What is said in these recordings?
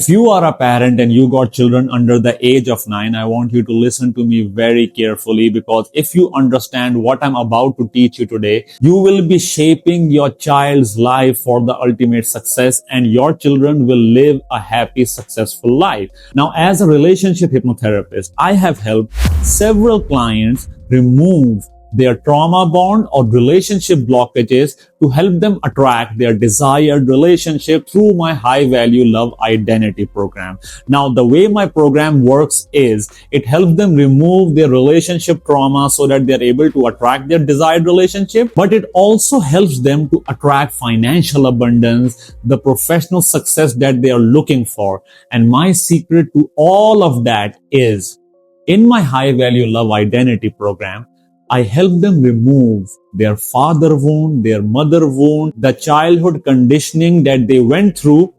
If you are a parent and you got children under the age of 9, I want you to listen to me very carefully, because if you understand what I'm about to teach you today, you will be shaping your child's life for the ultimate success, and your children will live a happy, successful life. Now, as a relationship hypnotherapist, I have helped several clients remove their trauma bond or relationship blockages to help them attract their desired relationship through my high value love identity program. Now, the way my program works is it helps them remove their relationship trauma so that they're able to attract their desired relationship, but it also helps them to attract financial abundance, the professional success that they are looking for. And my secret to all of that is, in my high value love identity program, I help them remove their father wound, their mother wound, the childhood conditioning that they went through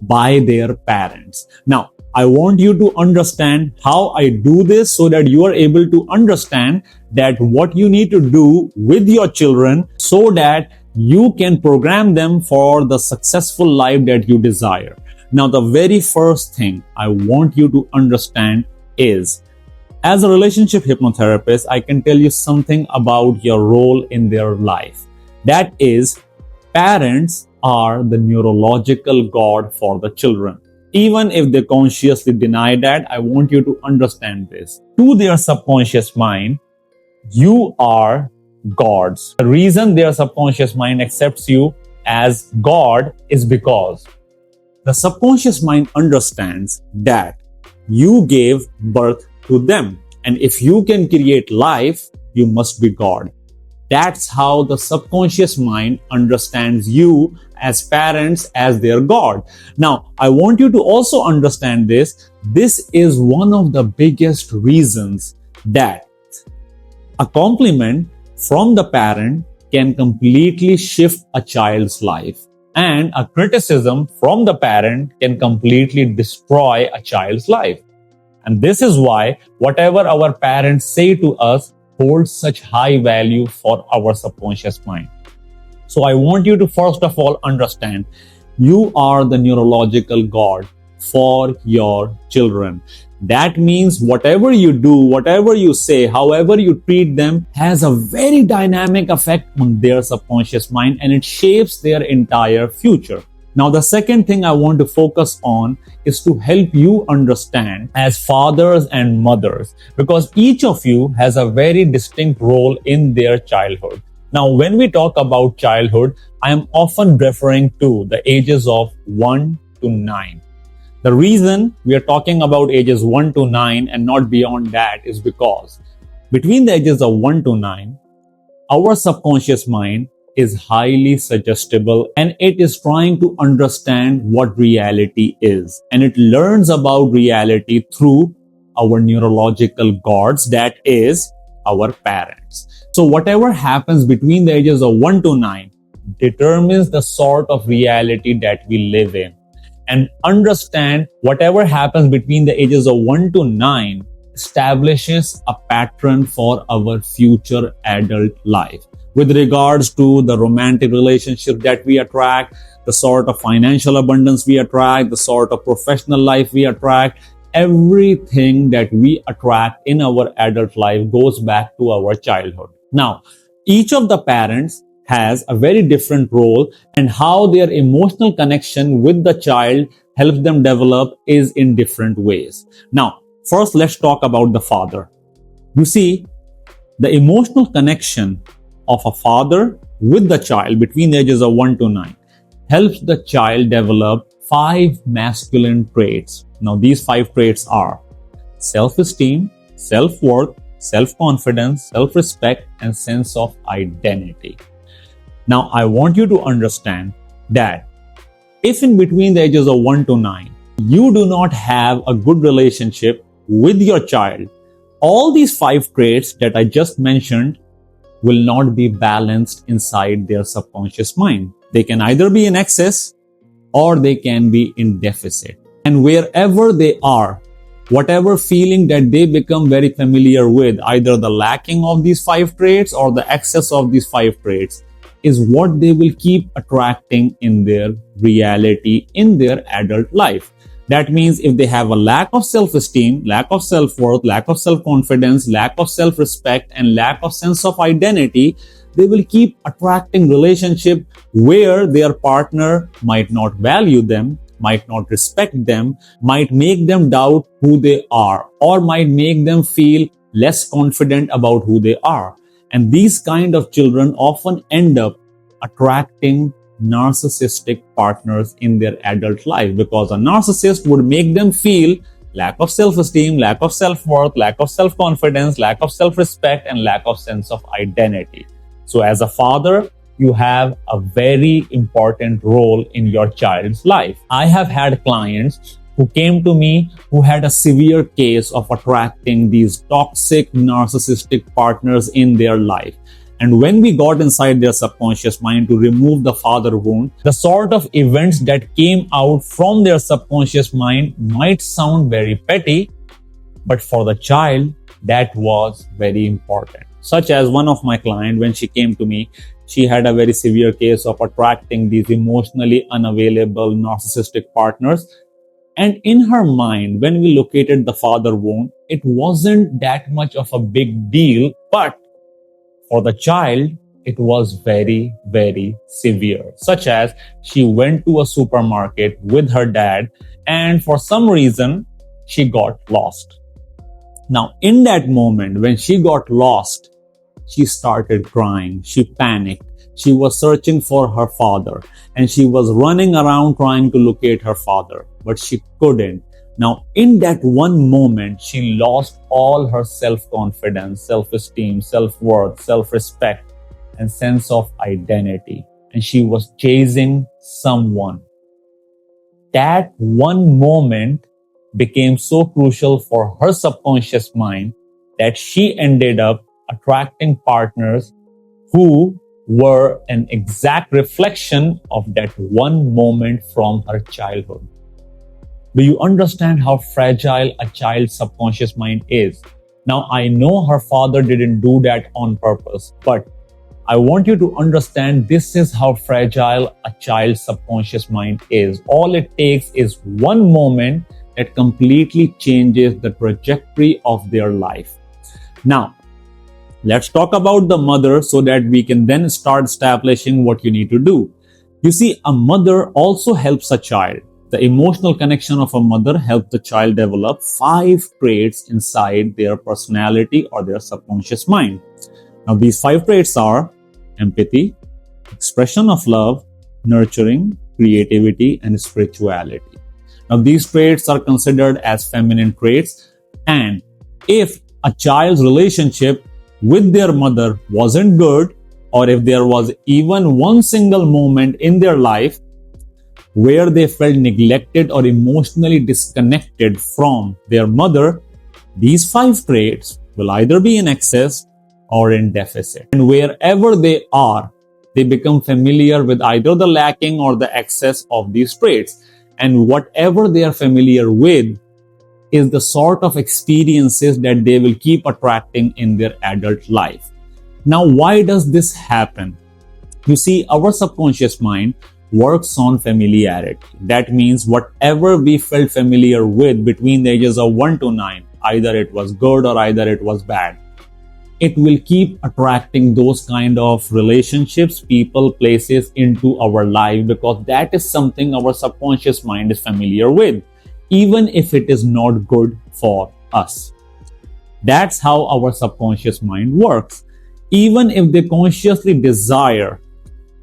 by their parents. Now, I want you to understand how I do this so that you are able to understand that what you need to do with your children so that you can program them for the successful life that you desire. Now, the very first thing I want you to understand is, as a relationship hypnotherapist, I can tell you something about your role in their life. That is, parents are the neurological god for the children. Even if they consciously deny that, I want you to understand this. To their subconscious mind, you are gods. The reason their subconscious mind accepts you as God is because the subconscious mind understands that you gave birth to them. And if you can create life, you must be God. That's how the subconscious mind understands you as parents, as their God. Now, I want you to also understand this. This is one of the biggest reasons that a compliment from the parent can completely shift a child's life, and a criticism from the parent can completely destroy a child's life. And this is why whatever our parents say to us holds such high value for our subconscious mind. So I want you to first of all understand, you are the neurological god for your children. That means whatever you do, whatever you say, however you treat them has a very dynamic effect on their subconscious mind, and it shapes their entire future. Now, the second thing I want to focus on is to help you understand as fathers and mothers, because each of you has a very distinct role in their childhood. Now, when we talk about childhood, I am often referring to the ages of 1 to 9. The reason we are talking about ages 1 to 9 and not beyond that is because between the ages of 1 to 9, our subconscious mind is highly suggestible, and it is trying to understand what reality is. And it learns about reality through our neurological gods, that is, our parents. So whatever happens between the ages of 1 to 9 determines the sort of reality that we live in. And understand whatever happens between the ages of 1 to 9 establishes a pattern for our future adult life. With regards to the romantic relationship that we attract, the sort of financial abundance we attract, the sort of professional life we attract, everything that we attract in our adult life goes back to our childhood. Now, each of the parents has a very different role, and how their emotional connection with the child helps them develop is in different ways. Now, first let's talk about the father. You see, the emotional connection of a father with the child between the ages of 1 to 9 helps the child develop 5 masculine traits. Now, these 5 traits are self-esteem, self-worth, self-confidence, self-respect, and sense of identity. Now, I want you to understand that if in between the ages of 1 to 9, you do not have a good relationship with your child, all these 5 traits that I just mentioned will not be balanced inside their subconscious mind. They can either be in excess or they can be in deficit. And wherever they are, whatever feeling that they become very familiar with, either the lacking of these 5 traits or the excess of these 5 traits, is what they will keep attracting in their reality, in their adult life. That means if they have a lack of self-esteem, lack of self-worth, lack of self-confidence, lack of self-respect, and lack of sense of identity, they will keep attracting relationship where their partner might not value them, might not respect them, might make them doubt who they are, or might make them feel less confident about who they are. And these kind of children often end up attracting narcissistic partners in their adult life, because a narcissist would make them feel lack of self-esteem, lack of self-worth, lack of self-confidence, lack of self-respect, and lack of sense of identity. So as a father, you have a very important role in your child's life. I have had clients who came to me who had a severe case of attracting these toxic narcissistic partners in their life. And when we got inside their subconscious mind to remove the father wound, the sort of events that came out from their subconscious mind might sound very petty, but for the child, that was very important. Such as one of my clients, when she came to me, she had a very severe case of attracting these emotionally unavailable narcissistic partners. And in her mind, when we located the father wound, it wasn't that much of a big deal, but for the child, it was very, very severe. Such as she went to a supermarket with her dad, and for some reason, she got lost. Now, in that moment, when she got lost, she started crying. She panicked. She was searching for her father, and she was running around trying to locate her father, but she couldn't. Now, in that one moment, she lost all her self-confidence, self-esteem, self-worth, self-respect, and sense of identity. And she was chasing someone. That one moment became so crucial for her subconscious mind that she ended up attracting partners who were an exact reflection of that one moment from her childhood. Do you understand how fragile a child's subconscious mind is? Now, I know her father didn't do that on purpose, but I want you to understand this is how fragile a child's subconscious mind is. All it takes is one moment that completely changes the trajectory of their life. Now, let's talk about the mother so that we can then start establishing what you need to do. You see, a mother also helps a child. The emotional connection of a mother helps the child develop 5 traits inside their personality or their subconscious mind. Now, these 5 traits are empathy, expression of love, nurturing, creativity, and spirituality. Now, these traits are considered as feminine traits, and if a child's relationship with their mother wasn't good, or if there was even one single moment in their life where they felt neglected or emotionally disconnected from their mother, these 5 traits will either be in excess or in deficit. And wherever they are, they become familiar with either the lacking or the excess of these traits. And whatever they are familiar with is the sort of experiences that they will keep attracting in their adult life. Now, why does this happen? You see, our subconscious mind works on familiarity. That means whatever we felt familiar with between the ages of 1 to 9, either it was good or either it was bad, it will keep attracting those kind of relationships, people, places into our life, because that is something our subconscious mind is familiar with, even if it is not good for us. That's how our subconscious mind works. Even if they consciously desire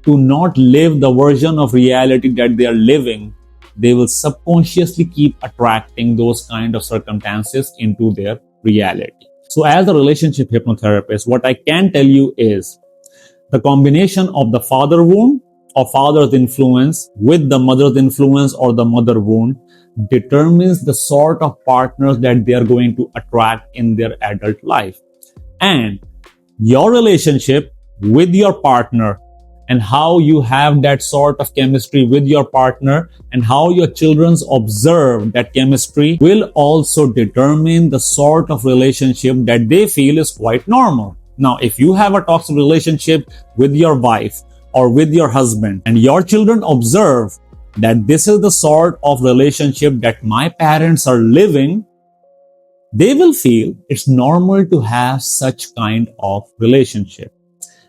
to not live the version of reality that they are living, they will subconsciously keep attracting those kind of circumstances into their reality. So as a relationship hypnotherapist, what I can tell you is the combination of the father wound or father's influence with the mother's influence or the mother wound determines the sort of partners that they are going to attract in their adult life. And your relationship with your partner and how you have that sort of chemistry with your partner and how your children observe that chemistry will also determine the sort of relationship that they feel is quite normal. Now, if you have a toxic relationship with your wife or with your husband and your children observe that this is the sort of relationship that my parents are living, they will feel it's normal to have such kind of relationship.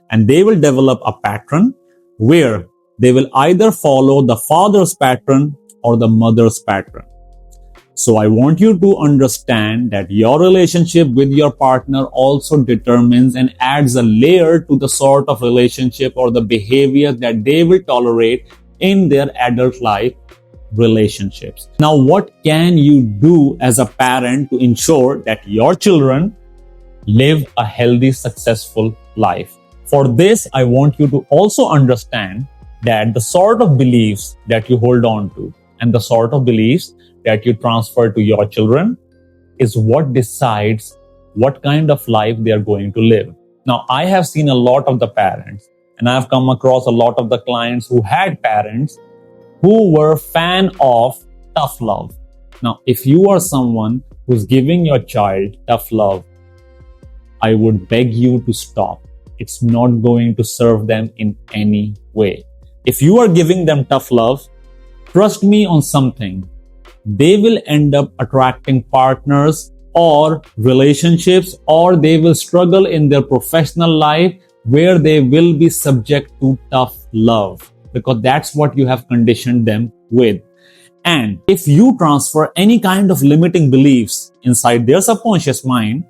And they will develop a pattern where they will either follow the father's pattern or the mother's pattern. So I want you to understand that your relationship with your partner also determines and adds a layer to the sort of relationship or the behavior that they will tolerate in their adult life relationships. Now, what can you do as a parent to ensure that your children live a healthy, successful life? For this, I want you to also understand that the sort of beliefs that you hold on to and the sort of beliefs that you transfer to your children is what decides what kind of life they are going to live. Now, I have seen a lot of the parents, and I've come across a lot of the clients who had parents who were fan of tough love. Now, if you are someone who's giving your child tough love, I would beg you to stop. It's not going to serve them in any way. If you are giving them tough love, trust me on something. They will end up attracting partners or relationships, or they will struggle in their professional life where they will be subject to tough love, because that's what you have conditioned them with. And if you transfer any kind of limiting beliefs inside their subconscious mind,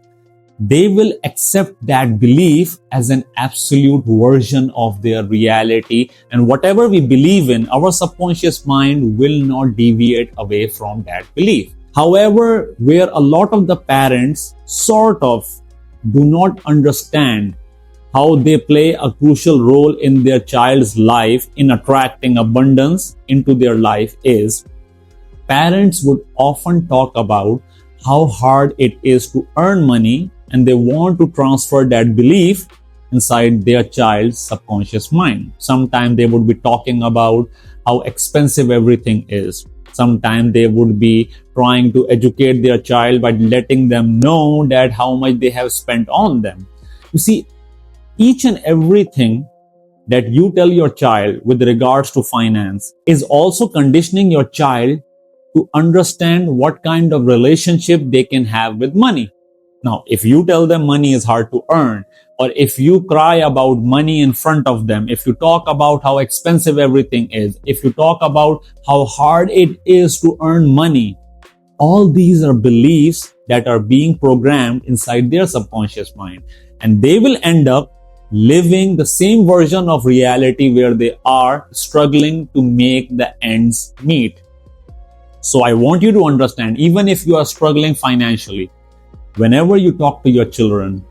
they will accept that belief as an absolute version of their reality. And whatever we believe in, our subconscious mind will not deviate away from that belief. However, where a lot of the parents sort of do not understand how they play a crucial role in their child's life in attracting abundance into their life is, parents would often talk about how hard it is to earn money, and they want to transfer that belief inside their child's subconscious mind. Sometimes they would be talking about how expensive everything is. Sometimes they would be trying to educate their child by letting them know that how much they have spent on them. You see, each and everything that you tell your child with regards to finance is also conditioning your child to understand what kind of relationship they can have with money. Now, if you tell them money is hard to earn, or if you cry about money in front of them, if you talk about how expensive everything is, if you talk about how hard it is to earn money, all these are beliefs that are being programmed inside their subconscious mind. And they will end up living the same version of reality where they are struggling to make the ends meet. So I want you to understand, even if you are struggling financially, whenever you talk to your children,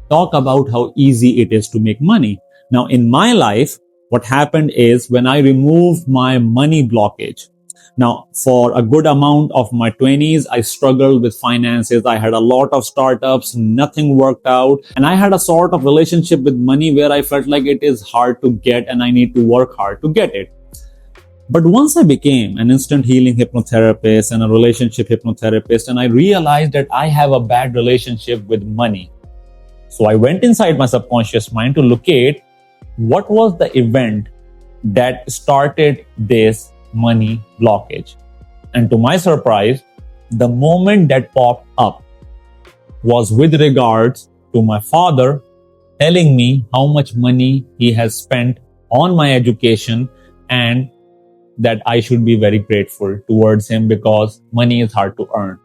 talk about how easy it is to make money. Now, in my life, what happened is when I removed my money blockage. Now, for a good amount of my 20s, I struggled with finances. I had a lot of startups, nothing worked out. And I had a sort of relationship with money where I felt like it is hard to get and I need to work hard to get it. But once I became an instant healing hypnotherapist and a relationship hypnotherapist, and I realized that I have a bad relationship with money. So I went inside my subconscious mind to locate what was the event that started this money blockage. And to my surprise, the moment that popped up was with regards to my father telling me how much money he has spent on my education, and that I should be very grateful towards him because money is hard to earn.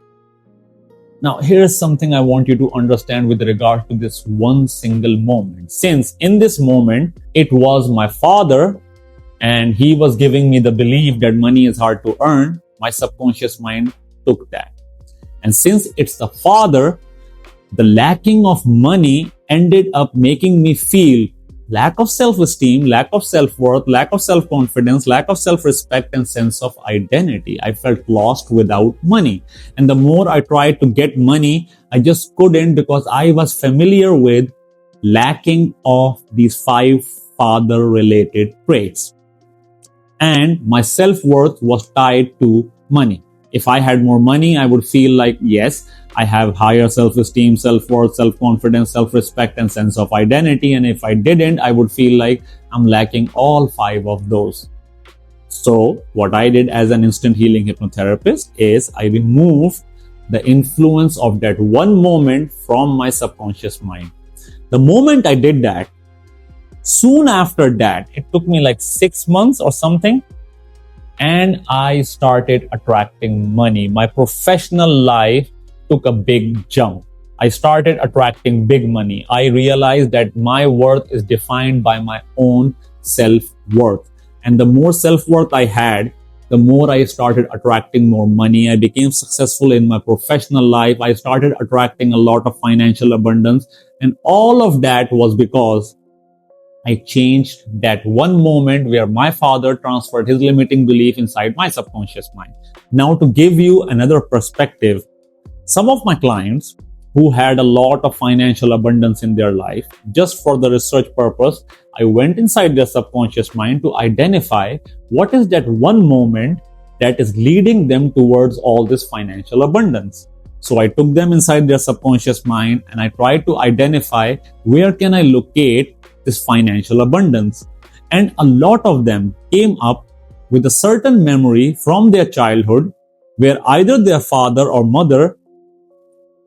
Now, here's something I want you to understand with regard to this one single moment. Since in this moment, it was my father and he was giving me the belief that money is hard to earn, my subconscious mind took that. And since it's the father, the lacking of money ended up making me feel lack of self-esteem, lack of self-worth, lack of self-confidence, lack of self-respect and sense of identity. I felt lost without money. And the more I tried to get money, I just couldn't, because I was familiar with lacking of these 5 father-related traits. And my self-worth was tied to money. If I had more money, I would feel like, yes, I have higher self-esteem, self-worth, self-confidence, self-respect, and sense of identity. And if I didn't, I would feel like I'm lacking all 5 of those. So what I did as an instant healing hypnotherapist is I removed the influence of that one moment from my subconscious mind. The moment I did that, soon after that, it took me like 6 months or something, and I started attracting money. My professional life took a big jump. I started attracting big money. I realized that my worth is defined by my own self-worth. And the more self-worth I had, the more I started attracting more money. I became successful in my professional life. I started attracting a lot of financial abundance. And all of that was because I changed that one moment where my father transferred his limiting belief inside my subconscious mind. Now, to give you another perspective, some of my clients who had a lot of financial abundance in their life, just for the research purpose, I went inside their subconscious mind to identify what is that one moment that is leading them towards all this financial abundance. So I took them inside their subconscious mind and I tried to identify where can I locate this financial abundance. And a lot of them came up with a certain memory from their childhood where either their father or mother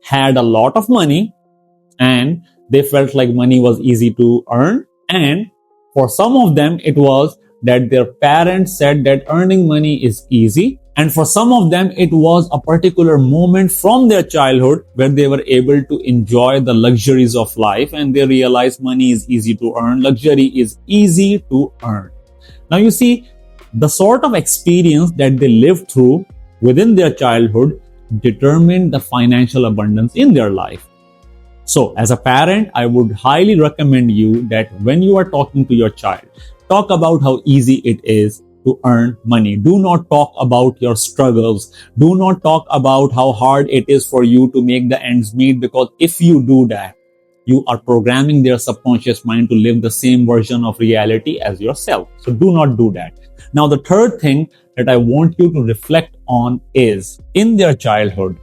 had a lot of money and they felt like money was easy to earn. And for some of them, it was that their parents said that earning money is easy. And for some of them, it was a particular moment from their childhood where they were able to enjoy the luxuries of life and they realized money is easy to earn. Luxury is easy to earn. Now, you see, the sort of experience that they lived through within their childhood determined the financial abundance in their life. So, as a parent, I would highly recommend you that when you are talking to your child, talk about how easy it is to earn money. Do not talk about your struggles. Do not talk about how hard it is for you to make the ends meet, because if you do that, you are programming their subconscious mind to live the same version of reality as yourself. So do not do that. Now, the third thing that I want you to reflect on is, in their childhood,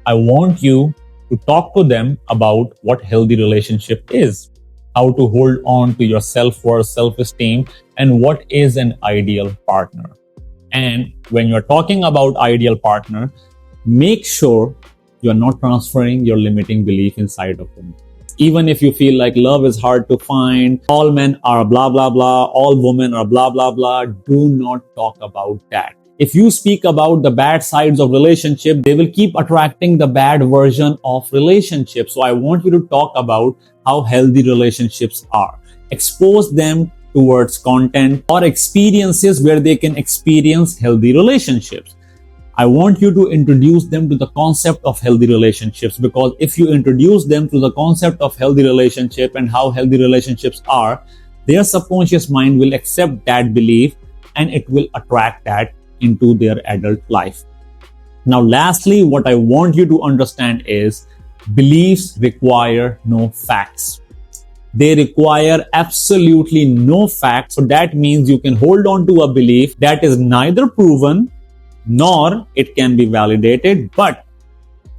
I want you to talk to them about what healthy relationship is, how to hold on to your self-worth, self-esteem, and what is an ideal partner. And when you're talking about ideal partner, make sure you're not transferring your limiting belief inside of them. Even if you feel like love is hard to find, all men are blah, blah, blah, all women are blah, blah, blah, do not talk about that. If you speak about the bad sides of relationship, they will keep attracting the bad version of relationship. So I want you to talk about how healthy relationships are. Expose them towards content or experiences where they can experience healthy relationships. I want you to introduce them to the concept of healthy relationships, because if you introduce them to the concept of healthy relationship and how healthy relationships are, their subconscious mind will accept that belief and it will attract that into their adult life. Now, lastly, what I want you to understand is beliefs require no facts. They require absolutely no facts. So that means you can hold on to a belief that is neither proven nor it can be validated, but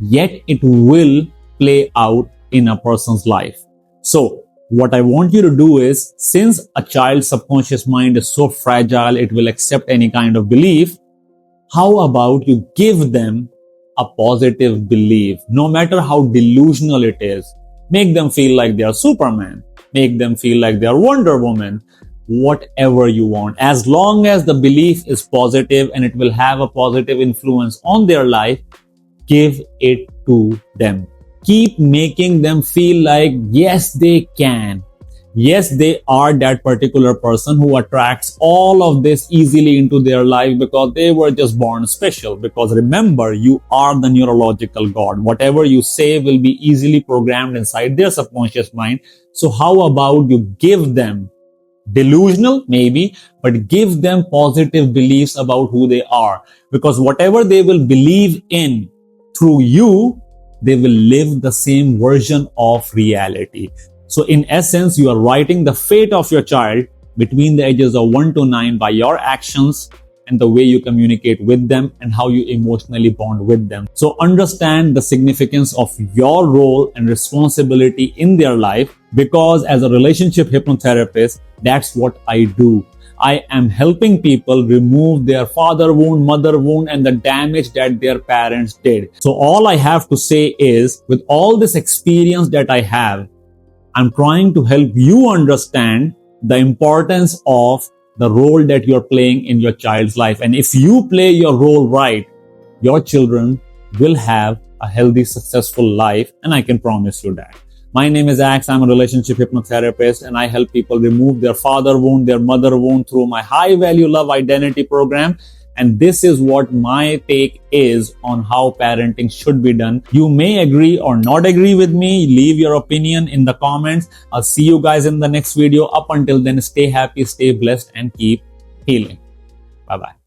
yet it will play out in a person's life. So what I want you to do is, since a child's subconscious mind is so fragile, it will accept any kind of belief. How about you give them a positive belief, no matter how delusional it is. Make them feel like they are Superman. Make them feel like they are Wonder Woman. Whatever you want. As long as the belief is positive and it will have a positive influence on their life, give it to them. Keep making them feel like, yes, they can. Yes, they are that particular person who attracts all of this easily into their life because they were just born special. Because remember, you are the neurological God. Whatever you say will be easily programmed inside their subconscious mind. So how about you give them delusional, maybe, but give them positive beliefs about who they are. Because whatever they will believe in through you, they will live the same version of reality. So in essence, you are writing the fate of your child between the ages of 1 to 9 by your actions and the way you communicate with them and how you emotionally bond with them. So understand the significance of your role and responsibility in their life, because as a relationship hypnotherapist, that's what I do. I am helping people remove their father wound, mother wound, and the damage that their parents did. So all I have to say is, with all this experience that I have, I'm trying to help you understand the importance of the role that you're playing in your child's life. And if you play your role right, your children will have a healthy, successful life. And I can promise you that. My name is Ax. I'm a relationship hypnotherapist, and I help people remove their father wound, their mother wound through my high value love identity program. And this is what my take is on how parenting should be done. You may agree or not agree with me. Leave your opinion in the comments. I'll see you guys in the next video. Up until then, stay happy, stay blessed, and keep healing. Bye-bye.